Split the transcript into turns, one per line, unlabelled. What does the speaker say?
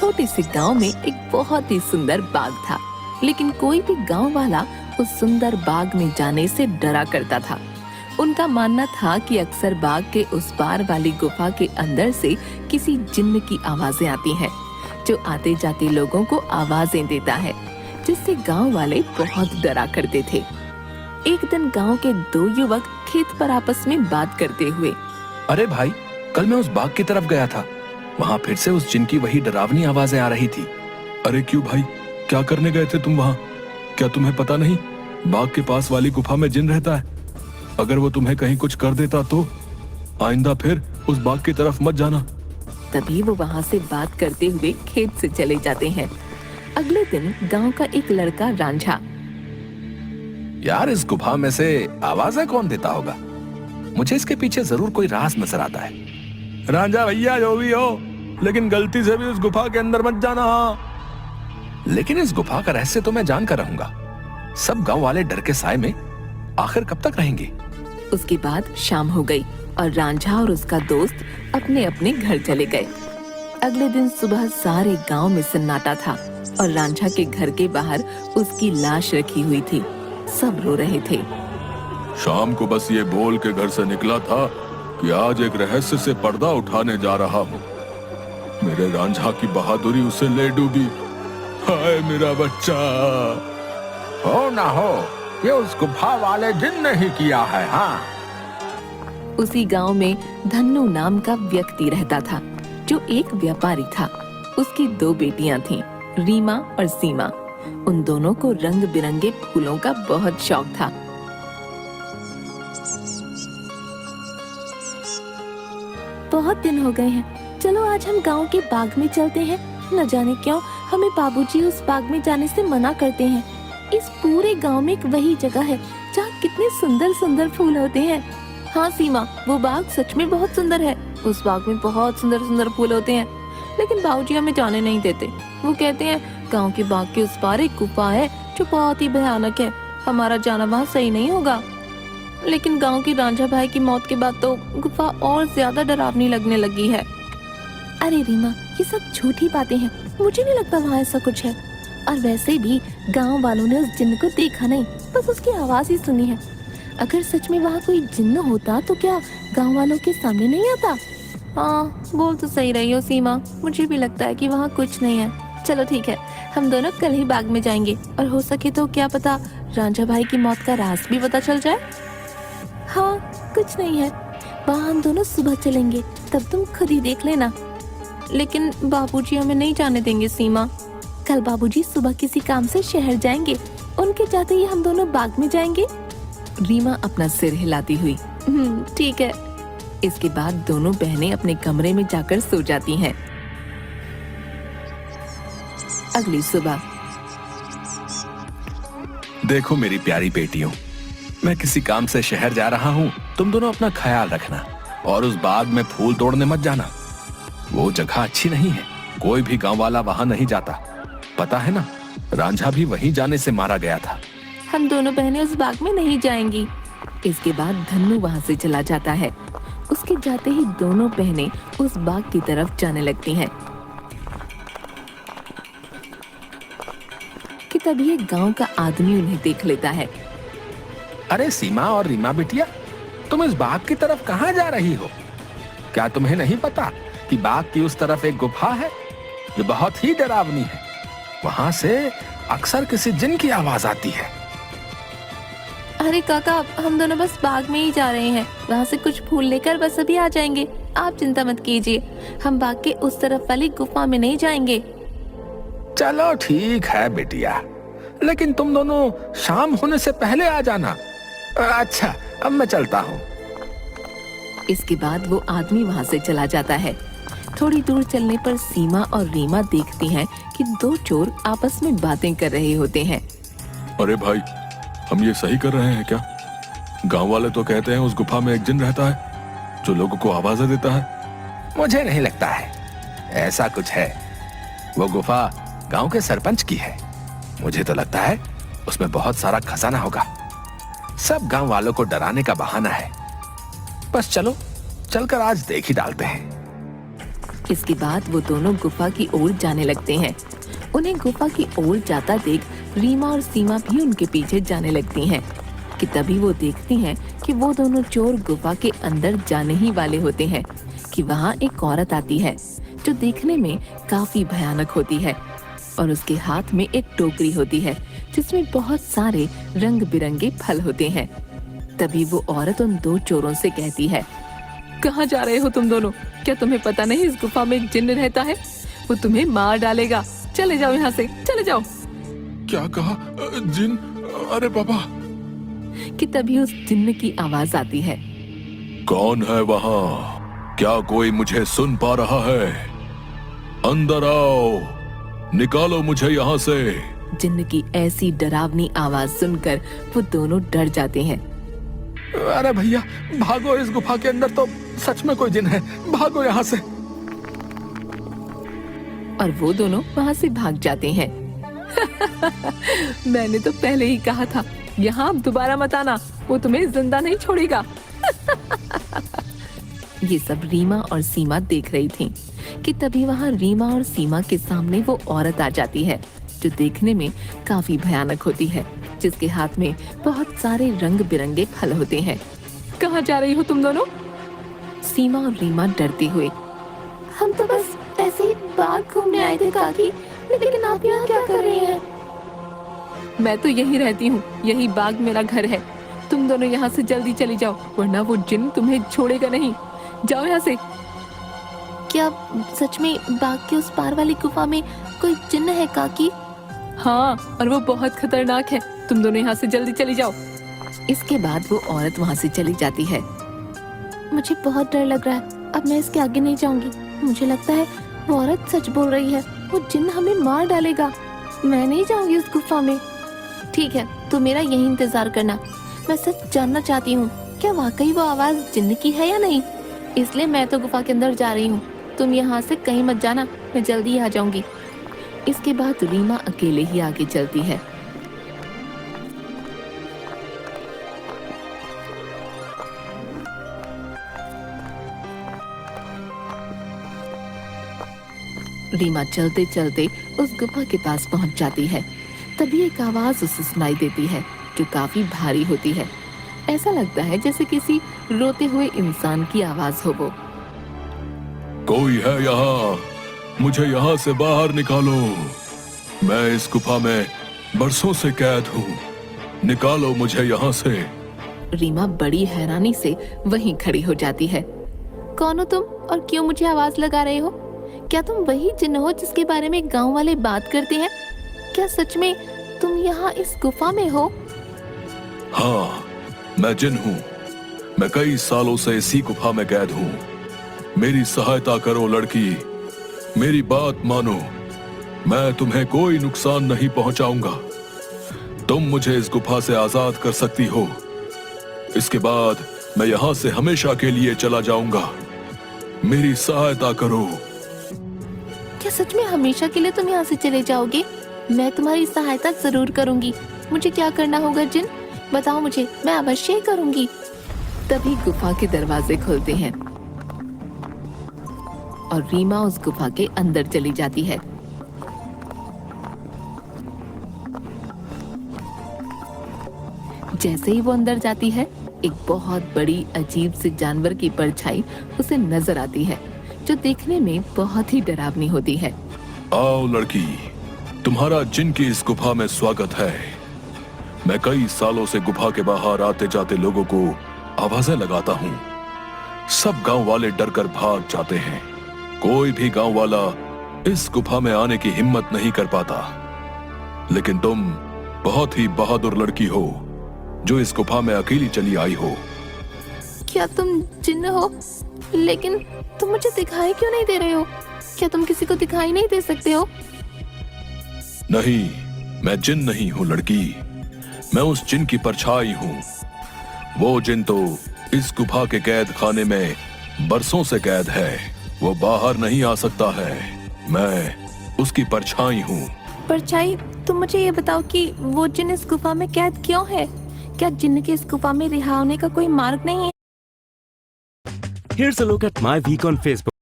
छोटे से गांव में एक बहुत ही सुंदर बाग था, लेकिन कोई भी गांव वाला उस सुंदर बाग में जाने से डरा करता था। उनका मानना था कि अक्सर बाग के उस पार वाली गुफा के अंदर से किसी जिन्न की आवाजें आती हैं, जो आते जाते लोगों को आवाजें देता है, जिससे गांव वाले बहुत डरा करते थे। एक दिन गांव के दो युवक खेत पर आपस में बात करते हुए,
अरे भाई, कल मैं उस बाग की तरफ गया था, वहाँ फिर से उस जिन की वही डरावनी आवाजें आ रही थी।
अरे क्यों भाई, क्या करने गए थे तुम वहाँ? क्या तुम्हें पता नहीं बाग के पास वाली गुफा में जिन रहता है? अगर वो तुम्हें कहीं कुछ कर देता तो आइंदा फिर उस बाग की तरफ मत जाना।
तभी वो वहाँ से बात करते हुए खेत से चले जाते हैं। अगले दिन गांव का एक लड़का रांझा,
यार, इस गुफा में से आवाजें कौन देता होगा? मुझे इसके पीछे जरूर कोई राज नजर आता है।
रांझा भैया, जो भी हो, लेकिन गलती से भी उस गुफा के अंदर मत जाना।
लेकिन इस गुफा का रहस्य तो मैं जान कर रहूंगा। सब गांव वाले डर के साए में आखिर कब तक रहेंगे?
उसके बाद शाम हो गई और रांझा और उसका दोस्त अपने अपने घर चले गए। अगले दिन सुबह सारे गांव में सन्नाटा था और रांझा के घर के बाहर उसकी लाश रखी हुई थी। सब रो रहे थे।
शाम को बस ये बोल के घर से निकला था कि आज एक रहस्य से पर्दा उठाने जा रहा हूँ। मेरे रांझा की बहादुरी उसे ले डूबी। हाय मेरा बच्चा।
हो ना हो, ये उस गुफा वाले जिन ने ही किया है। हाँ,
उसी गांव में धन्नू नाम का व्यक्ति रहता था, जो एक व्यापारी था। उसकी दो बेटियां थीं, रीमा और सीमा। उन दोनों को रंग बिरंगे फूलों का बहुत शौक था। बहुत दिन हो गए हैं, चलो आज हम गांव के बाग में चलते हैं। न जाने क्यों हमें बाबूजी उस बाग में जाने से मना करते हैं। इस पूरे गांव में एक वही जगह है जहाँ कितने सुंदर सुंदर फूल होते हैं। हाँ सीमा, वो बाग सच में बहुत सुंदर है। उस बाग में बहुत सुंदर सुंदर फूल होते हैं, लेकिन बाबूजी हमें जाने नहीं देते। वो कहते हैं गांव के बाग के उस पार एक गुफा है जो बहुत ही भयानक है, हमारा जाना वहाँ सही नहीं होगा। लेकिन गांव की रांझा भाई की मौत के बाद तो गुफा और ज्यादा डरावनी लगने लगी है। अरे रीमा, ये सब झूठी बातें हैं, मुझे नहीं लगता वहाँ ऐसा कुछ है। और वैसे भी गांव वालों ने उस जिन्न को देखा नहीं, बस उसकी आवाज ही सुनी है। अगर सच में वहाँ कोई जिन्न होता तो क्या गांव वालों के सामने नहीं आता? हाँ, बोल तो सही रही हो सीमा, मुझे भी लगता है कि वहाँ कुछ नहीं है। चलो ठीक है, हम दोनों कल ही बाग में जाएंगे और हो सके तो क्या पता रांझा भाई की मौत का राज भी पता चल जाए। हाँ, कुछ नहीं है, वहाँ हम दोनों सुबह चलेंगे, तब तुम खुद ही देख लेना। लेकिन बाबूजी हमें नहीं जाने देंगे सीमा। कल बाबूजी सुबह किसी काम से शहर जाएंगे, उनके जाते ही हम दोनों बाग में जाएंगे। रीमा अपना सिर हिलाती हुई ठीक है। इसके बाद दोनों बहनें अपने कमरे में जाकर सो जाती हैं। अगली सुबह,
देखो मेरी प्यारी बेटियों, मैं किसी काम से शहर जा रहा हूँ। तुम दोनों अपना ख्याल रखना और उस बाग में फूल तोड़ने मत जाना। वो जगह अच्छी नहीं है, कोई भी गांव वाला वहां नहीं जाता। पता है ना, रांझा भी वहीं जाने से मारा गया था।
हम दोनों बहनें उस बाग में नहीं जाएंगी। इसके बाद धन्नू वहाँ से चला जाता है। उसके जाते ही दोनों बहनें उस बाग की तरफ जाने लगती हैं कि तभी एक गांव का आदमी उन्हें देख लेता है।
अरे सीमा और रीमा बिटिया, तुम इस बाग की तरफ कहाँ जा रही हो? क्या तुम्हें नहीं पता कि बाग की उस तरफ एक गुफा है जो बहुत ही डरावनी है? वहाँ से अक्सर किसी जिन की आवाज आती है।
अरे काका, हम दोनों बस बाग में ही जा रहे हैं, वहाँ से कुछ फूल लेकर बस अभी आ जाएंगे। आप चिंता मत कीजिए, हम बाग के उस तरफ वाली गुफा में नहीं जाएंगे।
चलो ठीक है बेटिया, लेकिन तुम दोनों शाम होने से पहले आ जाना। अच्छा, अब मैं चलता हूँ।
इसके बाद वो आदमी वहाँ से चला जाता है। थोड़ी दूर चलने पर सीमा और रीमा देखती हैं कि दो चोर आपस में बातें कर रहे होते हैं।
अरे भाई, हम ये सही कर रहे हैं क्या? गांव वाले तो कहते हैं उस गुफा में एक जिन रहता है जो लोगों को आवाजें देता है।
मुझे नहीं लगता है ऐसा कुछ है। वो गुफा गांव के सरपंच की है। मुझे तो लगता है उसमें बहुत सारा खजाना होगा। सब गांव वालों को डराने का बहाना है। बस चलो, चलकर आज देख ही डालते हैं।
इसके बाद वो दोनों गुफा की ओर जाने लगते हैं। उन्हें गुफा की ओर जाता देख रीमा और सीमा भी उनके पीछे जाने लगती हैं कि तभी वो देखती हैं कि वो दोनों चोर गुफा के अंदर जाने ही वाले होते हैं कि वहाँ एक औरत आती है जो देखने में काफी भयानक होती है और उसके हाथ में एक टोकरी होती है जिसमें बहुत सारे रंग बिरंगे फल होते हैं। तभी वो औरत उन दो चोरों से कहती है, कहाँ जा रहे हो तुम दोनों? क्या तुम्हें पता नहीं इस गुफा में एक जिन्न रहता है? वो तुम्हें मार डालेगा। चले जाओ यहाँ से, चले जाओ।
क्या कहा? जिन? अरे बाबा!
कि तभी उस जिन्न की आवाज आती है,
कौन है वहाँ? क्या कोई मुझे सुन पा रहा है? अंदर आओ, निकालो मुझे यहाँ से।
जिन्न की ऐसी डरावनी आवाज सुनकर वो दोनों डर जाते हैं।
अरे भैया भागो, इस गुफा के अंदर तो सच में कोई जिन है, भागो यहाँ से।
और वो दोनों वहाँ से भाग जाते हैं। मैंने तो पहले ही कहा था, यहाँ अब दोबारा मत आना, वो तुम्हें जिंदा नहीं छोड़ेगा। ये सब रीमा और सीमा देख रही थीं कि तभी वहाँ रीमा और सीमा के सामने वो औरत आ जाती है जो देखने में काफी भयानक होती है, जिसके हाथ में बहुत सारे रंग बिरंगे फल होते हैं। कहाँ जा रही हो तुम दोनों? सीमा और रीमा डरते हुए, हम तो बस ऐसे ही बाग घूमने आए थे काकी, लेकिन आप यहाँ क्या कर रहे हैं? मैं तो यहीं रहती हूँ, यही बाग मेरा घर है। तुम दोनों यहाँ से जल्दी चली जाओ, वरना वो जिन तुम्हें छोड़ेगा नहीं। जाओ यहाँ से। क्या सच में बाग के उस पार वाली गुफा में कोई जिन्न है काकी? हाँ, और वो बहुत खतरनाक है। तुम दोनों यहाँ से जल्दी चली जाओ। इसके बाद वो औरत वहाँ से चली जाती है। मुझे बहुत डर लग रहा है, अब मैं इसके आगे नहीं जाऊंगी। मुझे लगता है वो औरत सच बोल रही है, वो जिन्न हमें मार डालेगा। मैं नहीं जाऊंगी उस गुफा में। ठीक है, तो मेरा यही इंतजार करना। मैं सच जानना चाहती हूँ, क्या वाकई वो आवाज जिन्न की है या नहीं? इसलिए मैं तो गुफा के अंदर जा रही हूँ। तुम यहाँ से कहीं मत जाना, मैं जल्दी ही आ जाऊंगी। इसके बाद रीमा अकेले ही आगे चलती है। रीमा चलते चलते उस गुफा के पास पहुंच जाती है। तभी एक आवाज उसे सुनाई देती है जो काफी भारी होती है। ऐसा लगता है जैसे किसी रोते हुए इंसान की आवाज हो वो।
कोई है यहाँ? मुझे यहाँ से बाहर निकालो। मैं इस गुफा में बरसों से कैद हूँ। निकालो मुझे यहाँ से।
रीमा बड़ी हैरानी से वहीं खड़ी हो जाती है। कौन हो तुम और क्यों मुझे आवाज लगा रहे हो? क्या तुम वही जिन्न हो जिसके बारे में गांव वाले बात करते हैं? क्या सच में तुम यहाँ इस गुफा में हो?
हाँ, मैं जिन हूँ। मैं कई सालों से इसी गुफा में कैद हूँ। मेरी सहायता करो लड़की, मेरी बात मानो। मैं तुम्हें कोई नुकसान नहीं पहुंचाऊंगा। तुम मुझे इस गुफा से आजाद कर सकती हो। इसके बाद मैं यहाँ से हमेशा के लिए चला जाऊंगा। मेरी सहायता करो।
क्या सच में हमेशा के लिए तुम यहाँ से चले जाओगे? मैं तुम्हारी सहायता जरूर करूंगी। मुझे क्या करना होगा जिन? बताओ मुझे, मैं अवश्य ही करूंगी। तभी गुफा के दरवाजे खुलते हैं और रीमा उस गुफा के अंदर चली जाती है। जैसे ही वो अंदर जाती है, एक बहुत बड़ी अजीब से जानवर की परछाई उसे नजर आती है जो देखने में बहुत ही डरावनी होती है।
आओ लड़की, तुम्हारा जिन की इस गुफा में स्वागत है। मैं कई सालों से गुफा के बाहर आते जाते लोगों को आवाजें लगाता हूँ। सब गांव वाले डरकर भाग जाते हैं। कोई भी गांव वाला इस गुफा में आने की हिम्मत नहीं कर पाता। लेकिन तुम बहुत ही बहादुर लड़की हो जो इस गुफा में अकेली चली आई हो।
क्या तुम जिन्न हो? लेकिन तुम मुझे दिखाई क्यों नहीं दे रहे हो? क्या तुम किसी को दिखाई नहीं दे सकते हो?
नहीं, मैं जिन नहीं हूँ लड़की। मैं उस जिन की परछाई हूँ। वो जिन तो इस गुफा के कैद खाने में बरसों से कैद है। वो बाहर नहीं आ सकता है। मैं उसकी परछाई हूँ।
परछाई? तुम मुझे ये बताओ कि वो जिन इस गुफा में कैद क्यों है? क्या जिन्न के इस गुफा में रिहा होने का कोई मार्ग नहीं है?
Here's a look at my week on Facebook.